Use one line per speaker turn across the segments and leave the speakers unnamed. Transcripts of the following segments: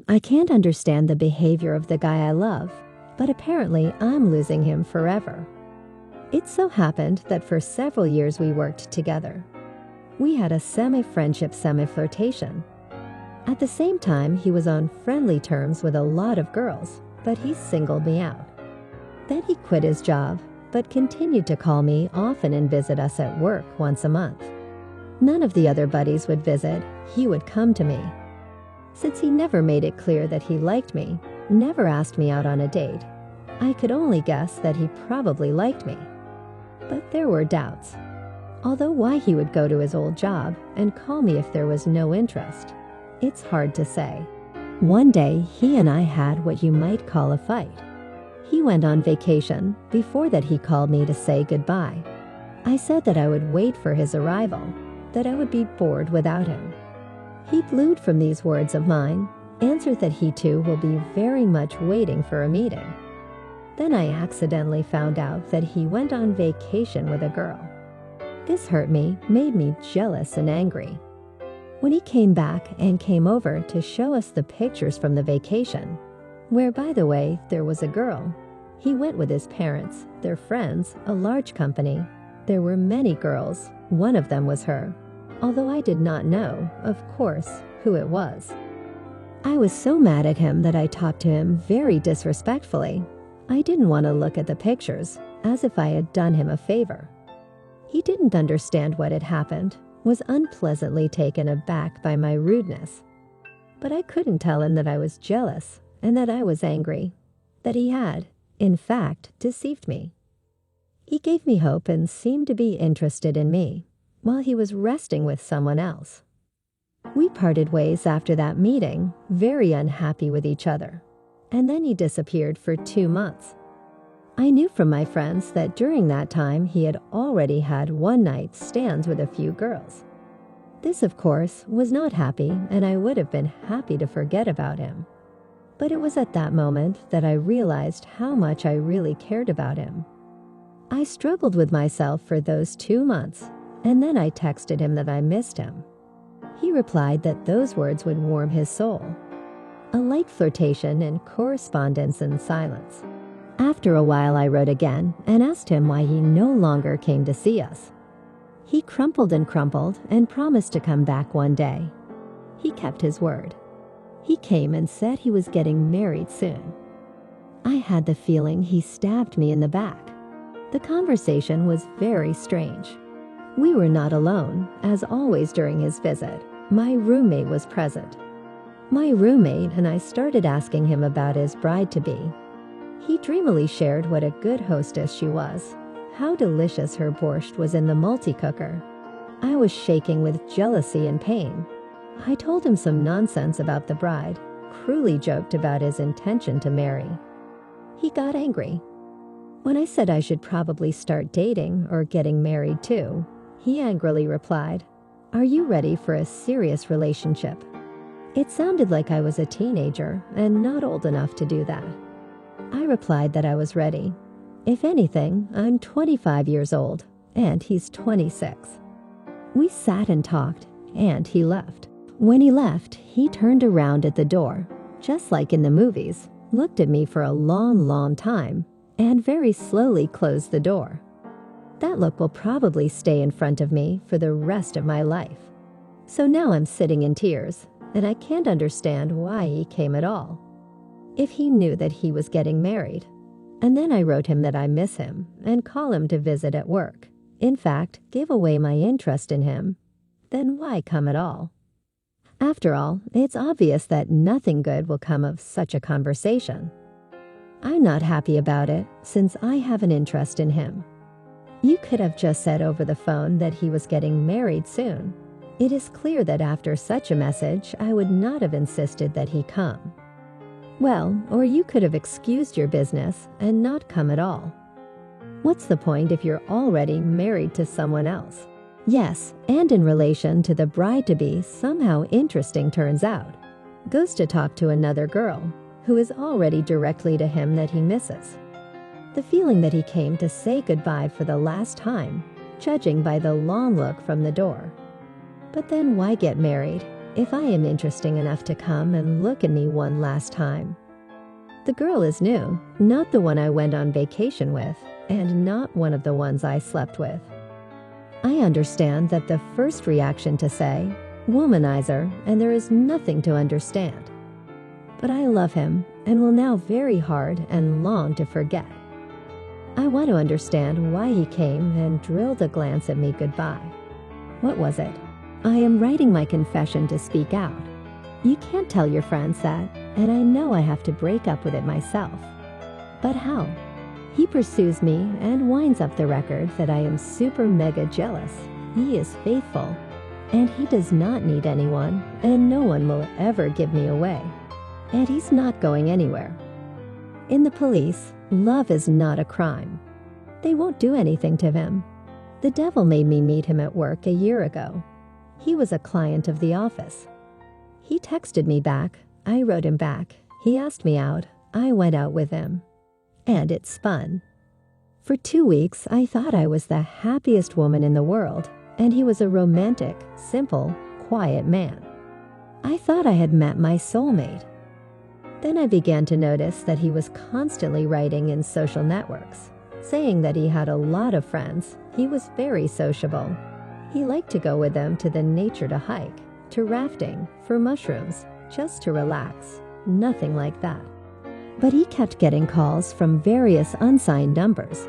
I can't understand the behavior of the guy I love, but apparently I'm losing him forever. It so happened that for several years we worked together. We had a semi-friendship, semi-flirtation. At the same time, he was on friendly terms with a lot of girls, but he singled me out. Then he quit his job, but continued to call me often and visit us at work once a month. None of the other buddies would visit, he would come to me. Since he never made it clear that he liked me, never asked me out on a date, I could only guess that he probably liked me. But there were doubts. Although why he would go to his old job and call me if there was no interest, it's hard to say. One day, he and I had what you might call a fight. He went on vacation. Before that, he called me to say goodbye. I said that I would wait for his arrival, that I would be bored without him. He glued from these words of mine, answered that he too will be very much waiting for a meeting. Then I accidentally found out that he went on vacation with a girl. This hurt me, made me jealous and angry. When he came back and came over to show us the pictures from the vacation, where, by the way, there was a girl, he went with his parents, their friends, a large company. There were many girls. One of them was her, although I did not know, of course, who it was. I was so mad at him that I talked to him very disrespectfully. I didn't want to look at the pictures, as if I had done him a favor. He didn't understand what had happened, was unpleasantly taken aback by my rudeness. But I couldn't tell him that I was jealous and that I was angry, that he had, in fact, deceived me. He gave me hope and seemed to be interested in me, while he was resting with someone else. We parted ways after that meeting, very unhappy with each other, and then he disappeared for 2 months. I knew from my friends that during that time he had already had one-night stands with a few girls. This, of course, was not happy, and I would have been happy to forget about him. But it was at that moment that I realized how much I really cared about him. I struggled with myself for those 2 months, and then I texted him that I missed him. He replied that those words would warm his soul. A light flirtation and correspondence in silence. After a while, I wrote again and asked him why he no longer came to see us. He crumpled and crumpled and promised to come back one day. He kept his word. He came and said he was getting married soon. I had the feeling he stabbed me in the back. The conversation was very strange. We were not alone, as always during his visit. My roommate was present. My roommate and I started asking him about his bride-to-be. He dreamily shared what a good hostess she was, how delicious her borscht was in the multi-cooker. I was shaking with jealousy and pain. I told him some nonsense about the bride, cruelly joked about his intention to marry. He got angry. When I said I should probably start dating or getting married too, he angrily replied, "Are you ready for a serious relationship?" It sounded like I was a teenager and not old enough to do that. I replied that I was ready. If anything, I'm 25 years old, and he's 26. We sat and talked, and he left. When he left, he turned around at the door, just like in the movies, looked at me for a long, long time, and very slowly closed the door. That look will probably stay in front of me for the rest of my life. So now I'm sitting in tears, and I can't understand why he came at all. If he knew that he was getting married, and then I wrote him that I miss him and call him to visit at work, in fact, give away my interest in him, then why come at all? After all, it's obvious that nothing good will come of such a conversation. I'm not happy about it, since I have an interest in him. You could have just said over the phone that he was getting married soon. It is clear that after such a message, I would not have insisted that he come. Well, or you could have excused your business and not come at all. What's the point if you're already married to someone else? Yes, and in relation to the bride-to-be, somehow interesting turns out. Goes to talk to another girl, who is already directly to him that he misses. The feeling that he came to say goodbye for the last time, judging by the long look from the door. But then why get married? if I am interesting enough to come and look at me one last time. The girl is new, not the one I went on vacation with, and not one of the ones I slept with. I understand that the first reaction to say, womanizer, and there is nothing to understand. But I love him and will now very hard and long to forget. I want to understand why he came and drilled a glance at me goodbye. What was it? I am writing my confession to speak out. You can't tell your friends that, and I know I have to break up with it myself. But how? He pursues me and winds up the record that I am super mega jealous. He is faithful, and he does not need anyone, and no one will ever give me away. And he's not going anywhere. In the police, love is not a crime. They won't do anything to him. The devil made me meet him at work a year ago. He was a client of the office. He texted me back. I wrote him back. He asked me out. I went out with him. And it spun. For 2 weeks, I thought I was the happiest woman in the world, and he was a romantic, simple, quiet man. I thought I had met my soulmate. Then I began to notice that he was constantly writing in social networks, saying that he had a lot of friends. He was very sociable. He liked to go with them to the nature to hike, to rafting, for mushrooms, just to relax. Nothing like that. But he kept getting calls from various unsigned numbers,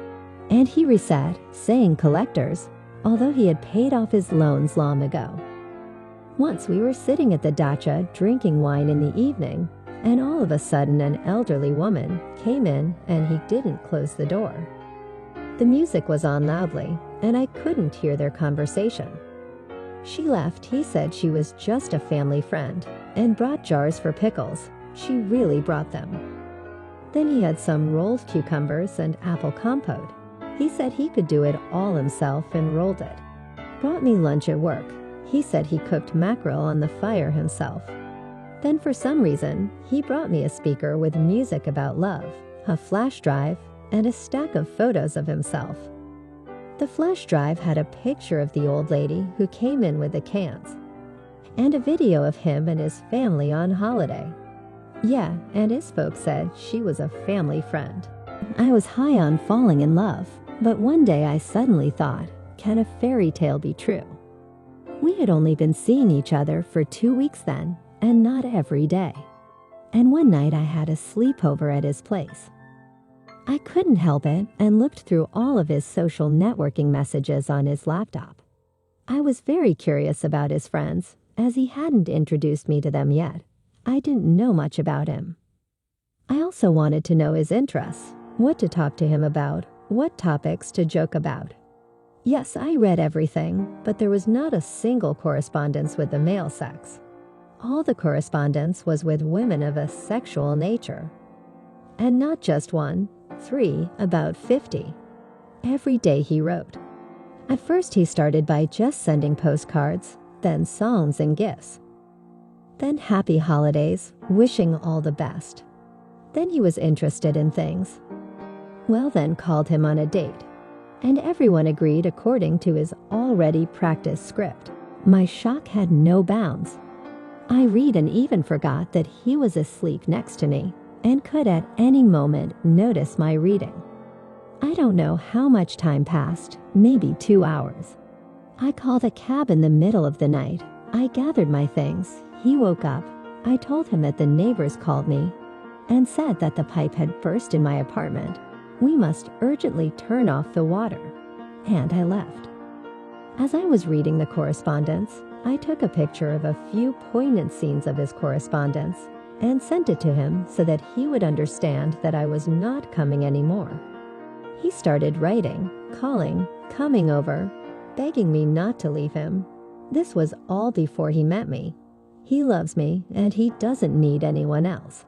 and he reset, saying collectors, although he had paid off his loans long ago. Once we were sitting at the dacha drinking wine in the evening, and all of a sudden an elderly woman came in and he didn't close the door. The music was on loudly, and I couldn't hear their conversation. She left. He said she was just a family friend and brought jars for pickles. She really brought them. Then he had some rolled cucumbers and apple compote. He said he could do it all himself and rolled it. Brought me lunch at work. He said he cooked mackerel on the fire himself. Then for some reason, he brought me a speaker with music about love, a flash drive, and a stack of photos of himself. The flash drive had a picture of the old lady who came in with the cans, and a video of him and his family on holiday. Yeah, and his folks said she was a family friend. I was high on falling in love, but one day I suddenly thought, can a fairy tale be true? We had only been seeing each other for 2 weeks then, and not every day. And one night I had a sleepover at his place. I couldn't help it and looked through all of his social networking messages on his laptop. I was very curious about his friends, as he hadn't introduced me to them yet. I didn't know much about him. I also wanted to know his interests, what to talk to him about, what topics to joke about. Yes, I read everything, but there was not a single correspondence with the male sex. All the correspondence was with women of a sexual nature. And not just 1, 3, about 50. Every day he wrote. At first he started by just sending postcards, then songs and gifts. Then happy holidays, wishing all the best. Then he was interested in things. Well, then called him on a date. And everyone agreed according to his already practiced script. My shock had no bounds. I read and even forgot that he was asleep next to me and could at any moment notice my reading. I don't know how much time passed, maybe 2 hours. I called a cab in the middle of the night. I gathered my things. He woke up. I told him that the neighbors called me and said that the pipe had burst in my apartment. We must urgently turn off the water. And I left. As I was reading the correspondence, I took a picture of a few poignant scenes of his correspondence and sent it to him so that he would understand that I was not coming anymore. He started writing, calling, coming over, begging me not to leave him. This was all before he met me. He loves me and he doesn't need anyone else.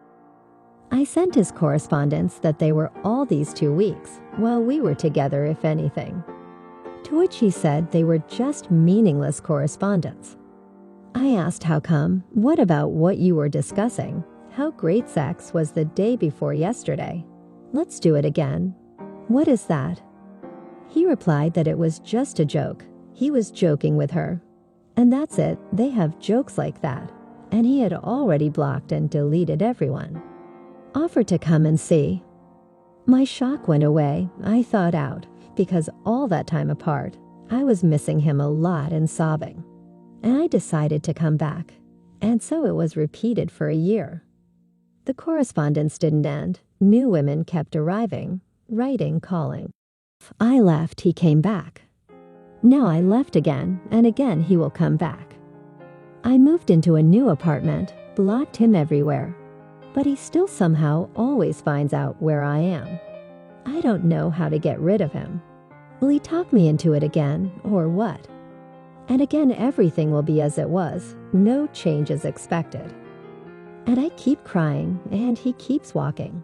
I sent his correspondence that they were all these 2 weeks while we were together, if anything. To which he said they were just meaningless correspondence. I asked how come, what about what you were discussing? How great sex was the day before yesterday. Let's do it again. What is that? He replied that it was just a joke. He was joking with her. And that's it, they have jokes like that. and he had already blocked and deleted everyone. Offered to come and see. My shock went away, I thawed out, because all that time apart, I was missing him a lot and sobbing. And I decided to come back, and so it was repeated for a year. The correspondence didn't end. New women kept arriving, writing, calling. I left, he came back. Now I left again, and again he will come back. I moved into a new apartment, blocked him everywhere, but he still somehow always finds out where I am. I don't know how to get rid of him. Will he talk me into it again, or what? And again everything will be as it was, no changes expected. And I keep crying, and he keeps walking.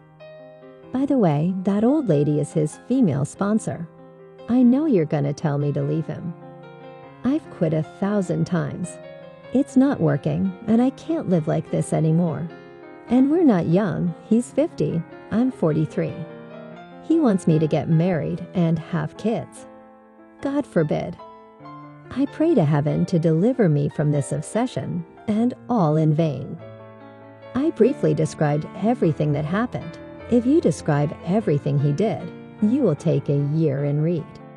By the way, that old lady is his female sponsor. I know you're gonna tell me to leave him. I've quit 1,000 times. It's not working, and I can't live like this anymore. And we're not young, he's 50, I'm 43. He wants me to get married and have kids. God forbid. I pray to heaven to deliver me from this obsession, and all in vain. I briefly described everything that happened. If you describe everything he did, you will take a year and read.